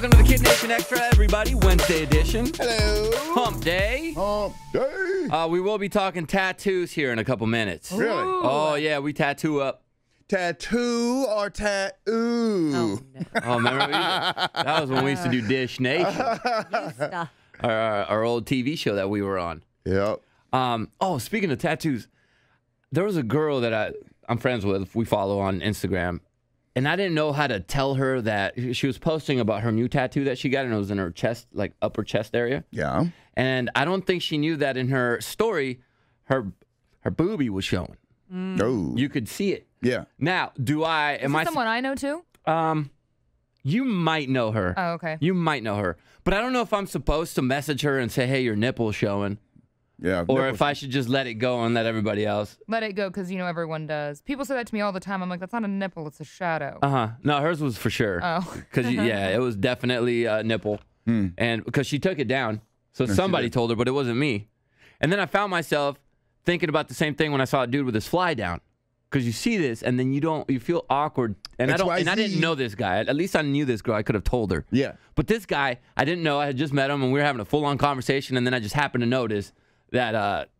Welcome to the Kiddnation Extra, everybody. Wednesday edition. Hello. Hump day. Hump day. We will be talking tattoos here in a couple minutes. Really? Oh, yeah. We tattoo up. Tattoo or tattoo? Oh, no. Oh, remember? That was when we used to do Dish Nation. Our old TV show that we were on. Yep. Speaking of tattoos, there was a girl that I'm friends with. We follow on Instagram. And I didn't know how to tell her that she was posting about her new tattoo that she got, and it was in her chest, like upper chest area. Yeah. And I don't think she knew that in her story, her boobie was showing. Oh. You could see it. Yeah. Now, Is this someone I know too? You might know her. Oh, okay. You might know her. But I don't know if I'm supposed to message her and say, hey, your nipple's showing. Yeah. Or if I should just let it go and let everybody else. Let it go, because everyone does. People say that to me all the time. I'm like, that's not a nipple, it's a shadow. No, hers was for sure. Oh. Because, yeah, it was definitely a nipple. And because she took it down. So somebody told her, but it wasn't me. And then I found myself thinking about the same thing when I saw a dude with his fly down. Because you see this, and then you feel awkward. And I didn't know this guy. At least I knew this girl. I could have told her. Yeah. But this guy, I didn't know. I had just met him, and we were having a full-on conversation, and then I just happened to notice that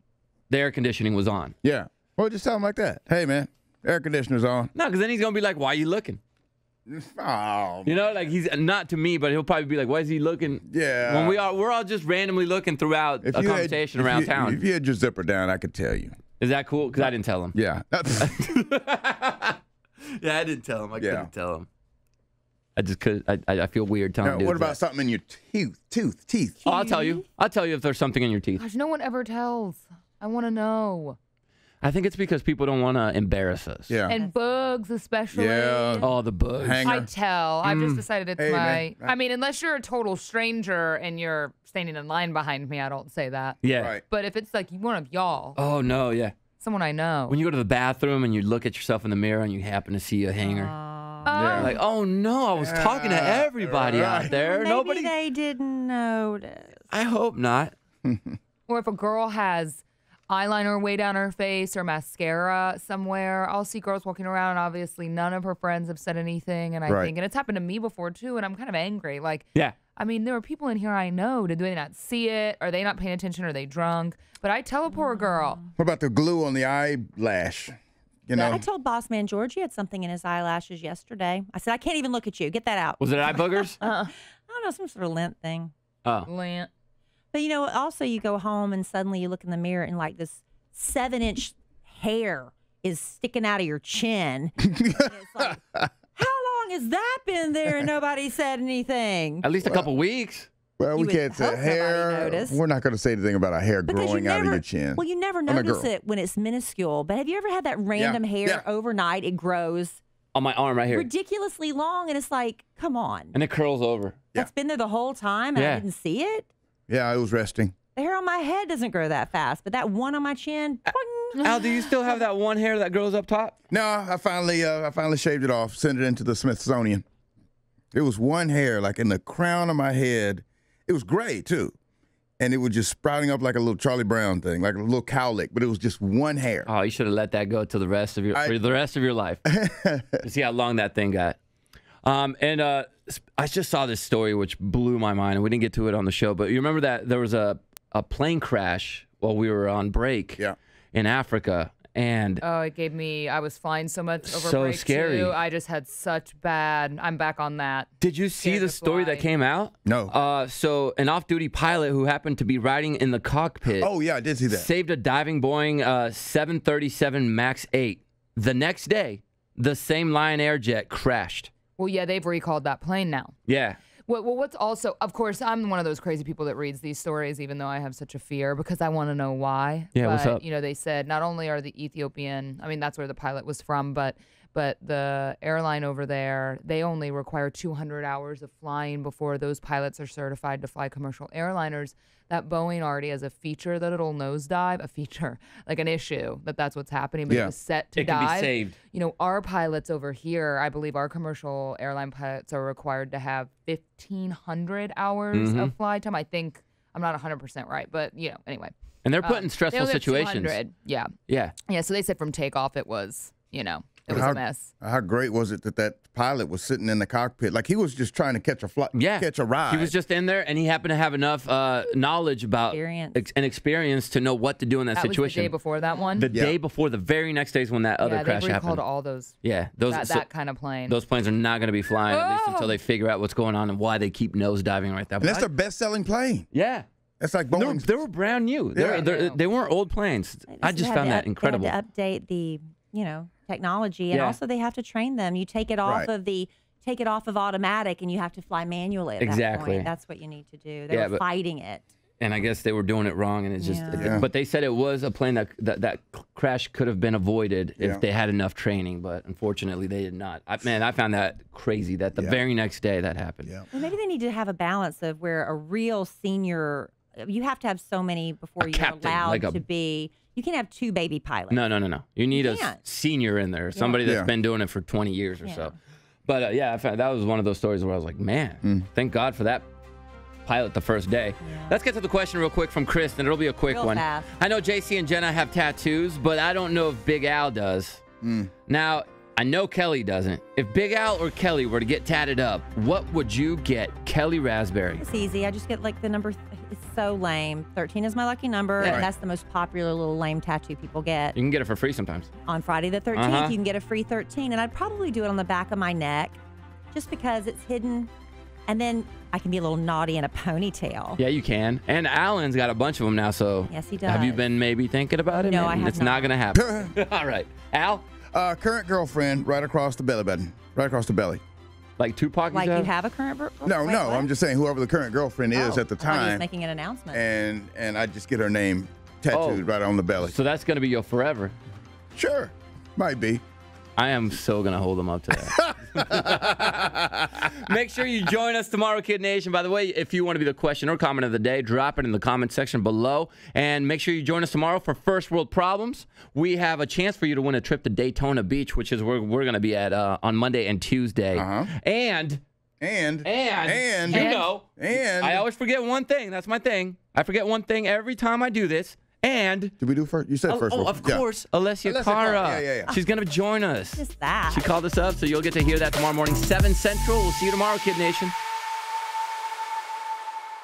the air conditioning was on. Yeah. Well, just tell him like that. Hey, man, air conditioner's on. No, because then he's going to be like, why are you looking? Oh. Like he's not to me, but he'll probably be like, why is he looking? Yeah. When we're all just randomly looking throughout a conversation around town. If you had your zipper down, I could tell you. Is that cool? Because I didn't tell him. Yeah. Yeah, I didn't tell him. I couldn't tell him. I just could. I feel weird telling him. What about something in your teeth? Oh, I'll tell you. I'll tell you if there's something in your teeth. Gosh, no one ever tells. I want to know. I think it's because people don't want to embarrass us. Yeah. And bugs, especially. Yeah. Oh, the bugs. Hanger. I tell. I've just decided it's Hey, my... man. I mean, unless you're a total stranger and you're standing in line behind me, I don't say that. Yeah. Right. But if it's like one of y'all, Oh, no, yeah. someone I know. When you go to the bathroom and you look at yourself in the mirror and you happen to see a hanger. Yeah. Like, oh, no, I was talking to everybody out there. Maybe Nobody. they didn't notice. I hope not. Or if a girl has eyeliner way down her face or mascara somewhere, I'll see girls walking around, and obviously none of her friends have said anything. And I think, and it's happened to me before too, and I'm kind of angry. Like, Yeah. I mean, there are people in here I know. Do they not see it? Are they not paying attention? Are they drunk? But I tell a poor girl. What about the glue on the eyelash? I told Boss Man George he had something in his eyelashes yesterday. I said, I can't even look at you. Get that out. Was it eye boogers? I don't know, some sort of lint thing. Oh. Lint. But, also you go home and suddenly you look in the mirror and like this 7-inch hair is sticking out of your chin. And it's like, how long has that been there and nobody said anything? At least a couple weeks. Well, we would can't say hope nobody hair. noticed. We're not going to say anything about a hair Because growing out of your chin. Well, you never a notice girl. it when it's minuscule. But have you ever had that random hair overnight? It grows On my arm right here. ridiculously long, and it's like, come on. And it curls over. That's been there the whole time, and Yeah. I didn't see it. Yeah, I was resting. The hair on my head doesn't grow that fast, but that one on my chin, boing. Al, do you still have that one hair that grows up top? No, I finally shaved it off, sent it into the Smithsonian. It was one hair, like in the crown of my head. It was gray too, and it was just sprouting up like a little Charlie Brown thing, like a little cowlick. But it was just one hair. Oh, you should have let that go till the rest of for the rest of your life. To see how long that thing got. I just saw this story which blew my mind, and we didn't get to it on the show. But you remember that there was a plane crash while we were on break in Africa. And Oh, it gave me, I was flying so much over So break scary. too. I just had such bad, I'm back on that. did you see Scared the to story that fly. came out? No. So an off-duty pilot who happened to be riding in the cockpit Oh yeah, I did see that. saved a diving Boeing 737 MAX 8. The next day, the same Lion Air jet crashed. Well, yeah, they've recalled that plane now. Yeah. Well, what's also, of course, I'm one of those crazy people that reads these stories, even though I have such a fear, because I want to know why. Yeah, but, what's up? They said not only are the Ethiopian, I mean, that's where the pilot was from, but the airline over there, they only require 200 hours of flying before those pilots are certified to fly commercial airliners. That Boeing already has a feature that it'll nosedive, a feature, like an issue, that's what's happening, but it was set to It can be dive. saved. Our pilots over here, I believe our commercial airline pilots are required to have 1,500 hours of flight time. I think, I'm not 100% right, but, anyway. And they're put in They stressful only have situations. 200. Yeah. Yeah. Yeah, so they said from takeoff it was, It was a mess. How great was it that pilot was sitting in the cockpit? Like he was just trying to catch a ride. He was just in there, and he happened to have enough knowledge about experience to know what to do in that situation. That was the day before that one? The day before, the very next day is when that other crash happened. Yeah, they recalled all those. Yeah. That kind of plane. Those planes are not going to be flying, at least until they figure out what's going on and why they keep nosediving right there. And that's their best-selling plane. Yeah. That's like Boeing. They were brand new. They weren't old planes. I just found that incredible. They had to update the, technology, and also they have to train them. You take it off of automatic, and you have to fly manually at that point. That's what you need to do. They were fighting it. And I guess they were doing it wrong, and it's just. But they said it was a plane that crash could have been avoided if they had enough training, but unfortunately they did not. I found that crazy that the very next day that happened. Yeah. Well, maybe they need to have a balance of where a real senior. You have to have so many before you're allowed to be. You can't have 2 baby pilots. No. You need a senior in there, somebody that's been doing it for 20 years or so. But I found that was one of those stories where I was like, man, thank God for that pilot the first day. Yeah. Let's get to the question real quick from Kristen. It'll be a quick one. Fast. I know JC and Jenna have tattoos, but I don't know if Big Al does. Now, I know Kelly doesn't. If Big Al or Kelly were to get tatted up, what would you get? Kelly Raspberry. It's easy. I just get like the number. It's so lame. 13 is my lucky number, and that's the most popular little lame tattoo people get. You can get it for free sometimes. On Friday the 13th, you can get a free 13, and I'd probably do it on the back of my neck, just because it's hidden, and then I can be a little naughty in a ponytail. Yeah, you can. And Alan's got a bunch of them now, so. Yes, he does. Have you been maybe thinking about it? No, I have not. It's not going to happen. All right. Al? Current girlfriend right across the belly button. Right across the belly. Like Tupac? Like you have a current girlfriend? No, I'm just saying whoever the current girlfriend is at the time. He was making an announcement. And I just get her name tattooed right on the belly. So that's going to be your forever? Sure. Might be. I am so going to hold them up to that. Make sure you join us tomorrow, Kid Nation. By the way, if you want to be the question or comment of the day, drop it in the comment section below. And make sure you join us tomorrow for First World Problems. We have a chance for you to win a trip to Daytona Beach, which is where we're going to be at on Monday and Tuesday. And I always forget one thing. That's my thing. I forget one thing every time I do this. And did we do first? You said first. Oh, of course, Alessia Cara. Yeah. She's gonna join us. Just that. She called us up, so you'll get to hear that tomorrow morning, 7 Central. We'll see you tomorrow, Kid Nation.